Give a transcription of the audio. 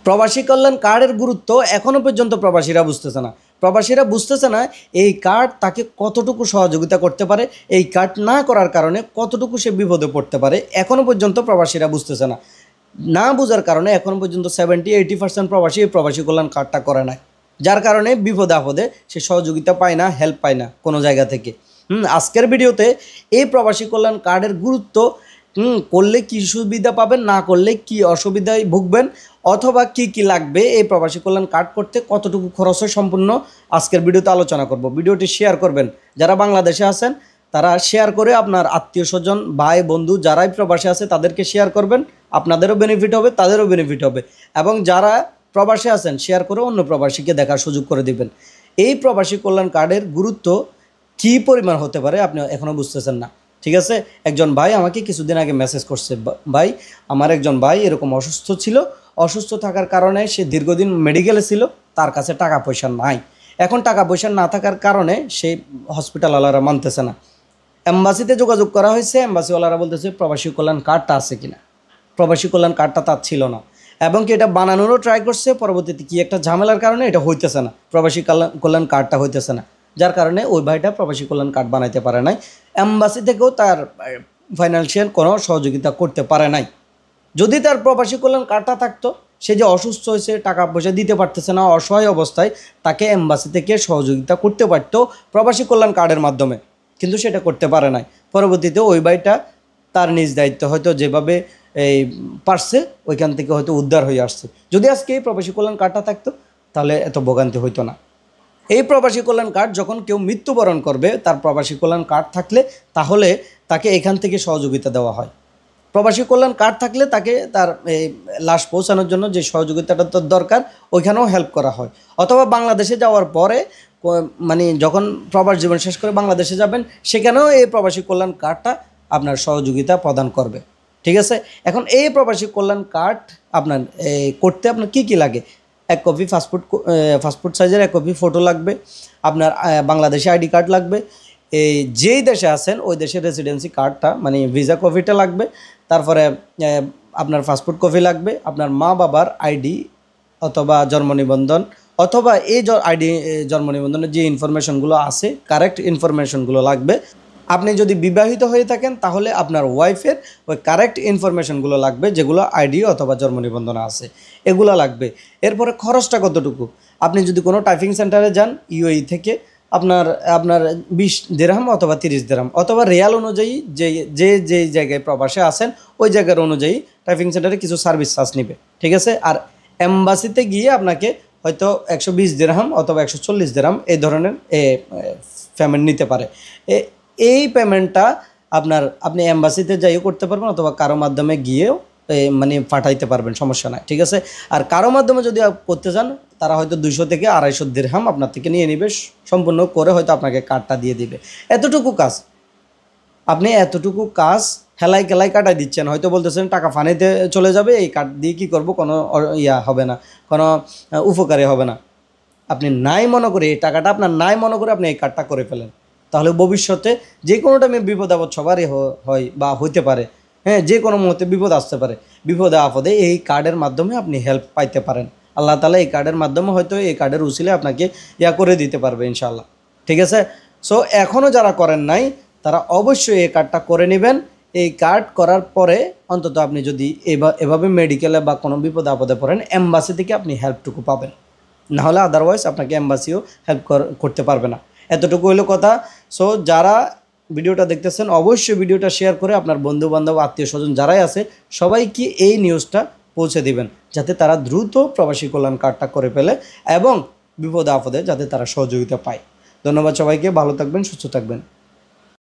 প্রবাসী কল্যাণ কার্ডের গুরুত্ব এখনও পর্যন্ত প্রবাসীরা বুঝতেছে না এই কার্ড তাকে কতটুকু সহযোগিতা করতে পারে, এই কার্ড না করার কারণে কতটুকু সে বিপদে পড়তে পারে এখনও পর্যন্ত প্রবাসীরা বুঝতেছে না বোঝার কারণে এখনও পর্যন্ত 70-80% প্রবাসী এই প্রবাসী কল্যাণ কার্ডটা করে না, যার কারণে বিপদে আপদে সে সহযোগিতা পায় না, হেল্প পায় না কোনো জায়গা থেকে। আজকের ভিডিওতে এই প্রবাসী কল্যাণ কার্ডের গুরুত্ব, করলে কী সুবিধা পাবেন, না করলে কি অসুবিধায় ভুগবেন, অথবা কি লাগবে এই প্রবাসী কল্যাণ কার্ড করতে, কতটুকু খরচ হয় সম্পূর্ণ আজকের ভিডিওতে আলোচনা করব। ভিডিওটি শেয়ার করবেন, যারা বাংলাদেশে আছেন তারা শেয়ার করে আপনার আত্মীয় স্বজন, ভাই বন্ধু যারাই প্রবাসে আছে তাদেরকে শেয়ার করবেন, আপনাদেরও বেনিফিট হবে, তাদেরও বেনিফিট হবে। এবং যারা প্রবাসে আছেন শেয়ার করে অন্য প্রবাসীকে দেখার সুযোগ করে দিবেন। এই প্রবাসী কল্যাণ কার্ডের গুরুত্ব কী পরিমাণ হতে পারে আপনি এখনও বুঝতেছেন না, ঠিক আছে। একজন ভাই আমাকে কিছুদিন আগে মেসেজ করছে, ভাই আমার একজন ভাই এরকম অসুস্থ ছিল, অসুস্থ থাকার কারণে সে দীর্ঘদিন মেডিকেলে ছিল, তার কাছে টাকা পয়সা নাই। এখন টাকা পয়সা না থাকার কারণে সেই হসপিটালওয়ালারা মানতেছে না। এম্বাসিতে যোগাযোগ করা হয়েছে, এম্বাসিওয়ালারা বলতেছে প্রবাসী কল্যাণ কার্ডটা আছে কিনা। প্রবাসী কল্যাণ কার্ডটা তার ছিল না, এবং কি এটা বানানোরও ট্রাই করছে, পরবর্তীতে কি একটা ঝামেলার কারণে এটা হইতেছে না, প্রবাসী কল্যাণ কার্ডটা হইতেছে না, যার কারণে ওই ভাইটা প্রবাসী কল্যাণ কার্ড বানাইতে পারে নাই। এম্বাসি থেকেও তার ফাইন্যান্সিয়াল কোনো সহযোগিতা করতে পারে নাই। যদি তার প্রবাসী কল্যাণ কার্ডটা থাকতো, সে যে অসুস্থ হয়েছে, টাকা পয়সা দিতে পারতেছে না, অসহায় অবস্থায়, তাকে এম্বাসি থেকে সহযোগিতা করতে পারতো প্রবাসী কল্যাণ কার্ডের মাধ্যমে, কিন্তু সেটা করতে পারে নাই। পরবর্তীতে ওই ভাইটা তার নিজ দায়িত্ব হয়তো যেভাবে এই পারছে ওইখান থেকে হয়তো উদ্ধার হয়ে আসছে। যদি আজকে এই প্রবাসী কল্যাণ কার্ডটা থাকতো তাহলে এত ভোগান্তি হইতো না। এই প্রবাসী কল্যাণ কার্ড যখন কেউ মৃত্যুবরণ করবে, তার প্রবাসী কল্যাণ কার্ড থাকলে তাহলে তাকে এখান থেকে সহযোগিতা দেওয়া হয়। প্রবাসী কল্যাণ কার্ড থাকলে তাকে তার এই লাশ পৌঁছানোর জন্য যে সহযোগিতাটা তার দরকার ওইখানেও হেল্প করা হয়। অথবা বাংলাদেশে যাওয়ার পরে মানে যখন প্রবাস জীবন শেষ করে বাংলাদেশে যাবেন, সেখানেও এই প্রবাসী কল্যাণ কার্ডটা আপনার সহযোগিতা প্রদান করবে, ঠিক আছে। এখন এই প্রবাসী কল্যাণ কার্ড আপনার করতে আপনার কী লাগে, এক কপি পাসপোর্ট সাইজের এক কপি ফটো লাগবে, আপনার বাংলাদেশি আইডি কার্ড লাগবে, এই যেই দেশে আছেন ওই দেশের রেসিডেন্সি কার্ডটা মানে ভিসা কপিটা লাগবে, তারপরে আপনার পাসপোর্ট কপি লাগবে, আপনার মা বাবার আইডি অথবা জন্ম নিবন্ধন, অথবা এই আইডি জন্ম নিবন্ধনের যে ইনফরমেশনগুলো আছে কারেক্ট ইনফরমেশনগুলো লাগবে। আপনি যদি বিবাহিত হয়ে থাকেন তাহলে আপনার ওয়াইফের ওই কারেক্ট ইনফরমেশনগুলো লাগবে, যেগুলো আইডি অথবা জন্ম নিবন্ধন আছে, এগুলো লাগবে। এরপরে খরচটা কতটুকু, আপনি যদি কোনো টাইপিং সেন্টারে যান ইউএই থেকে, আপনার 20 দিরহাম অথবা 30 দিরহাম অথবা রিয়াল অনুযায়ী যে জায়গায় প্রবাসে আছেন ওই জায়গার অনুযায়ী টাইপিং সেন্টারে কিছু সার্ভিস চার্জ নেবে, ঠিক আছে। আর এম্বাসিতে গিয়ে আপনাকে হয়তো 120 দিরহাম অথবা 140 দিরহাম এই ধরনের পেমেন্ট নিতে পারে। এই পেমেন্টটা আপনি এম্বাসিতে যাইও করতে পারবেন, অথবা কারো মাধ্যমে গিয়েও মানে পাঠাইতে পারবেন, সমস্যা নাই, ঠিক আছে। আর কারো মাধ্যমে যদি করতে চান তারা হয়তো 200 থেকে 250 দিরহাম আপনার থেকে নিয়ে নেবে, সম্পূর্ণ করে হয়তো আপনাকে কার্ডটা দিয়ে দিবে। এতটুকু কাজ, আপনি এতটুকু কাজ হেলাই কেলাই কাটাই দিচ্ছেন, হয়তো বলতেছেন টাকা ফানিতে চলে যাবে, এই কার্ড দিয়ে কী করবো, কোনো হবে না, কোনো উপকারী হবে না। আপনি নাই মনে করে এই টাকাটা আপনার নাই মনে করে আপনি এই কার্ডটা করে ফেলেন, তাহলে ভবিষ্যতে যে কোনো টাইমে বিপদ আপদ সবারই হয় বা হইতে পারে, হ্যাঁ, যে কোনো মুহূর্তে বিপদ আসতে পারে, বিপদে আপদে এই কার্ডের মাধ্যমে আপনি হেল্প পাইতে পারেন। আল্লাহ তাআলা এই কার্ডের মাধ্যমে হয়তো এই কার্ডের উসিলে আপনাকে করে দিতে পারবে ইনশাআল্লাহ, ঠিক আছে। সো এখনও যারা করেন নাই তারা অবশ্যই এই কার্ডটা করে নেবেন। এই কার্ড করার পরে অন্তত আপনি যদি এভাবে মেডিকেলে বা কোনো বিপদে আপদে পড়েন, এম্বাসি থেকে আপনি হেল্পটুকু পাবেন, নাহলে আদারওয়াইজ আপনাকে এম্বাসিও হেল্প করতে পারবে না। এতটুকু হলো কথা। সো যারা ভিডিওটা দেখতেছেন অবশ্যই ভিডিওটা শেয়ার করে আপনার বন্ধুবান্ধব আত্মীয় স্বজন যারাই আছে সবাইকে এই নিউজটা পৌঁছে দিবেন, যাতে তারা দ্রুত প্রবাসী কল্যাণ কার্ডটা করে ফেলে এবং বিপদে আপদে যাতে তারা সহযোগিতা পায়। ধন্যবাদ সবাইকে, ভালো থাকবেন, সুস্থ থাকবেন।